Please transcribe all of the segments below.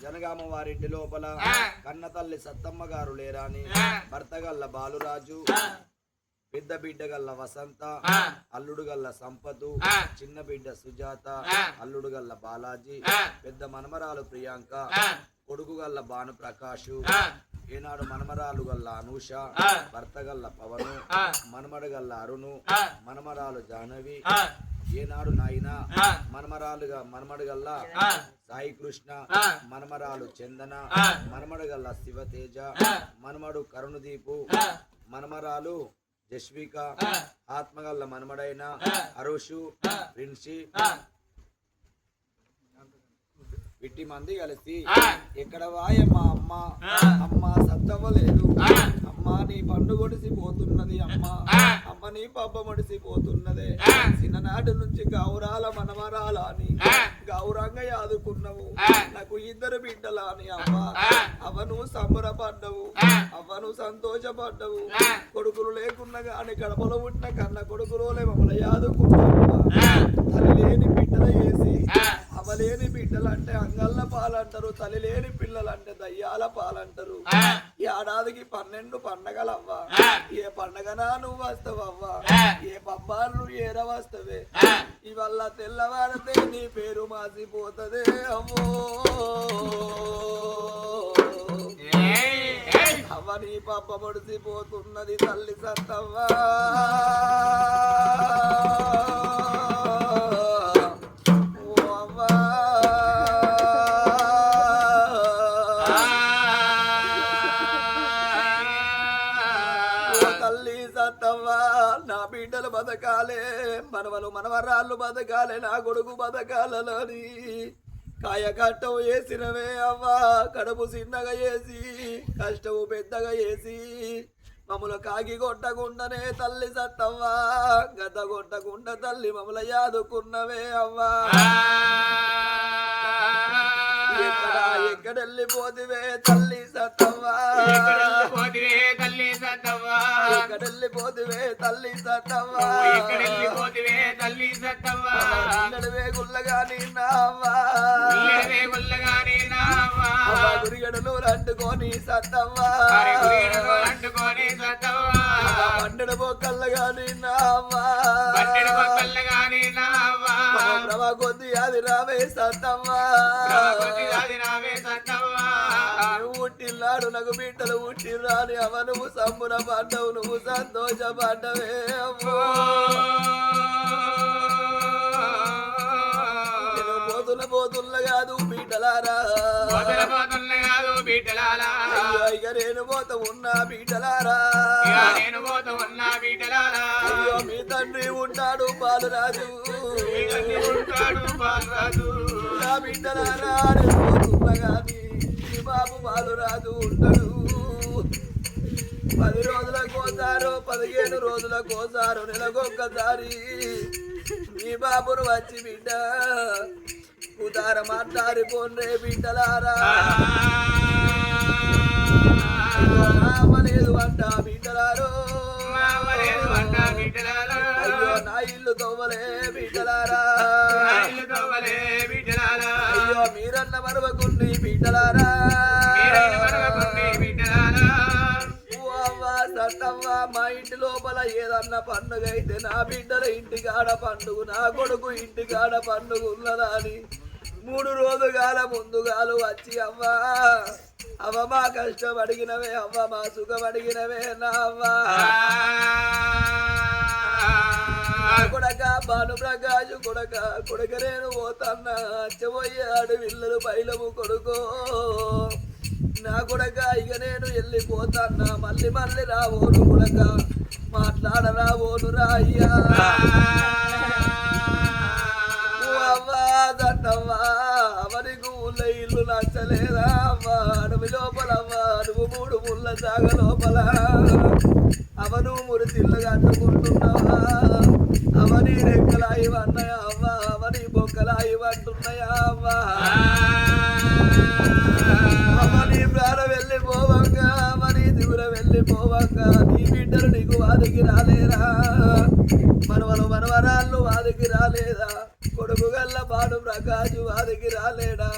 జనగామ వారింటి లోపల కన్న తల్లి సత్తమ్మ గారు లేరాని భర్త గల్ల బాలురాజు, పెద్ద బిడ్డ గల్ల వసంత, అల్లుడు గల్ల సంపతు, చిన్న బిడ్డ సుజాత, అల్లుడు గల్ల బాలాజీ, పెద్ద మనమరాలు ప్రియాంక, కొడుకు గల్ల భానుప్రకాష్, ఏనాడు మనమరాలు గల్ల అనూష, భర్త గల్ల పవను, మనమడు గల్ల అరుణు, మనమరాలు జాహ్నవి, ఏనాడు నాయన మనమడు గల్ల సాయి కృష్ణ, మనమరాలు చందన, మనమడు గల్ల శివతేజ, మనమడు కరుణదీపు, మనమరాలు జస్విక, ఆత్మగల్ల మనమడైన అరుషు, ప్రిన్సి, ఇట్టి మంది కలిసి ఎక్కడ వాయమ్మా అమ్మ అమ్మ సత్తవ్వలేదు, అమ్మ నీ పండు కొడిసిపోతున్నది, అమ్మ నీ పబ్బ మడిసిపోతున్నదే, చిన్ననాటి నుంచి గౌరాల మనమరాల అని గౌరంగా యాదుకున్నావు, నాకు ఇద్దరు బిడ్డలా అని అవ్వను సంబరపడ్డవు, అవ్వను సంతోషపడ్డవు, కొడుకులు లేకున్నా గాని గడపలో పుట్టిన కన్న కొడుకులోలే మమ్మల్ని యాదుకున్నావు, తల్లి లేని బిడ్డల వేసి అవలేని బిడ్డలు అంటే అంగళ్ళ పాలంటారు, తల్లి లేని పిల్లలు అంటే దయ్యాల పాలంటారు. ఏడాదికి 12 పండగలవ్వా, ఏ పండగనా నువ్వు వస్తావవ్వా, ఏ పబ్బాలు ఏర వస్తవే, ఇవల్ల తెల్లవారితే నీ పేరు మాసిపోతదే అమ్మో, అవ్వ నీ పబ్బ ముడిసిపోతున్నది తల్లి సత్తవ్వా, నా బిడ్డలు బతకాలే, మనవలు మనవరాళ్ళు బతకాలే, నా కొడుకు బతకాలని కాయ కష్టం వేసినవే అవ్వా, కడుపు చిన్నగా వేసి కష్టము పెద్దగా వేసి మమ్మల్ని కాకి కొట్టకుండానే తల్లి సత్తవ్వా, గత కొట్టకుండా తల్లి మమ్మల్ని యాదుకున్నవే అవ్వా, ఎక్కడెళ్ళిపోతివే తల్లి సత్తవ్వా, ఎక్కడెళ్ళిపోతివే తల్లి సత్తవ్వా, నడువే గుల్లగాని నావ్వా, గురిగడలు అంటుకొని సత్తవ్వా, పండెడు బొక్కల్లగాని నావ్వా, ప్రభా కొద్ది అది రావే సత్తవ్వా, ఉట్టిల్లాడు నాకు బిడ్డలు ఉట్టిర్రా అని అవ నువ్వు సంబుర పడ్డవు, నువ్వు సంతోషపడ్డవే అమ్మో, పోతున్న కాదు బిడ్డలారా, ఇక నేను పోత ఉన్నా బిడ్డలారా, అయ్యో మీ తండ్రి ఉంటాడు బాలురాజు, నా బిడ్డలారా పోతున్నా గాని బాబు బాలురాజు ఉంటాడు, 10 రోజులకోసారో 15 రోజులకోసారో నెలకొక్కసారి మీ బాబును వచ్చి బిడ్డ ఉదార మాట్లాడిపోండే బిడ్డలారా, లేదు అంట బిడ్డలారో, అయ్యో నా ఇల్లు తవ్వలే బిడ్డలారా, అయ్యో మీరన్న మరవకుండి బిడ్డలారా, సత్తవ్వా మా ఇంటి లోపల ఏదన్నా పండుగ అయితే నా బిడ్డల ఇంటికాడ పండుగ, నా కొడుకు ఇంటికాడ పండుగ ఉన్నదా అని 3 రోజుగాల ముందుగాలు వచ్చి అవ్వా అవ్వ మా కష్టం అడిగినవే, అవ్వ మా సుఖం అడిగినవే నా అవ్వా, కొడక భానుప్రకాష్ కొడక నేను పోతన్నా అచ్చబోయాడు విల్లలు పైలము కొడుకో, నా కొడక ఇక నేను వెళ్ళిపోతాన్నా, మళ్ళీ రావోను కొడక, మాట్లాడరావోను రాయ్యా, అవ్వా దట్టవ్వా అవనికి ఊళ్ళ ఇల్లు నచ్చలేదా అవ్వా, అడవి లోపల అవ్వా నువ్వు 3 ముళ్ళ జాగ లోపల అవను మురిసిల్లు కట్టుకుంటున్నావా, అవని రెక్కలా ఇవన్నాయా అవ్వా, అవని బొక్కలా ఇవంటున్నాయా అవ్వా, అవని ప్రాణం వెళ్ళిపోవాక అవని దూరం వెళ్ళిపోవాక నీ బిడ్డలు నీకు వాదికి రాలేరా, మనవరాళ్ళు వాదికి రాలేదా, కొడుకు గల్ల భానుప్రకాష్ వాదికి రాలేడా,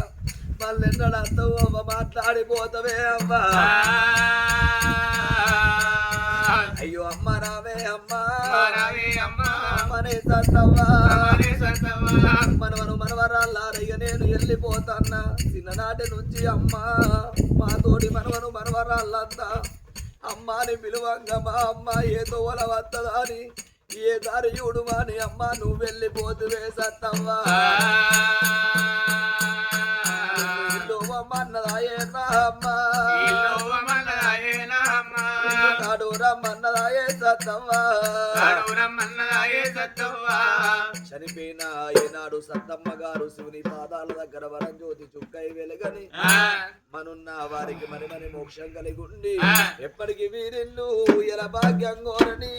మా మళ్ళెన్నడంతో మాట్లాడిపోతావే అమ్మా అయ్యో అమ్మ రావే అమ్మా అమ్మనే సత్తవ్వా మనవరాళ్ళారయ్య నేను వెళ్ళిపోతాన్నా చిన్ననాటి నుంచి అమ్మా మా తోటి మనవరాళ్ళంతా అమ్మాని పిలువంగా మా అమ్మ ఏదో వల వస్తుందా అని ఏ దారి చూడు మాని అమ్మ నువ్వు వెళ్ళిపోతువే సత్తవ్వా అన్నదాయేనా అమ్మా రమ్మన్నదాయే సత్తవ్వా చనిపోయిన ఏనాడు సత్తమ్మ గారు శివుని పాదాల దగ్గర వరం జ్యోతి చుక్కై వెలుగని మనున్న వారికి మరి మరి మోక్షం కలిగి ఉండి ఎప్పటికి వీరిల్లు ఎలా భాగ్యం కోరని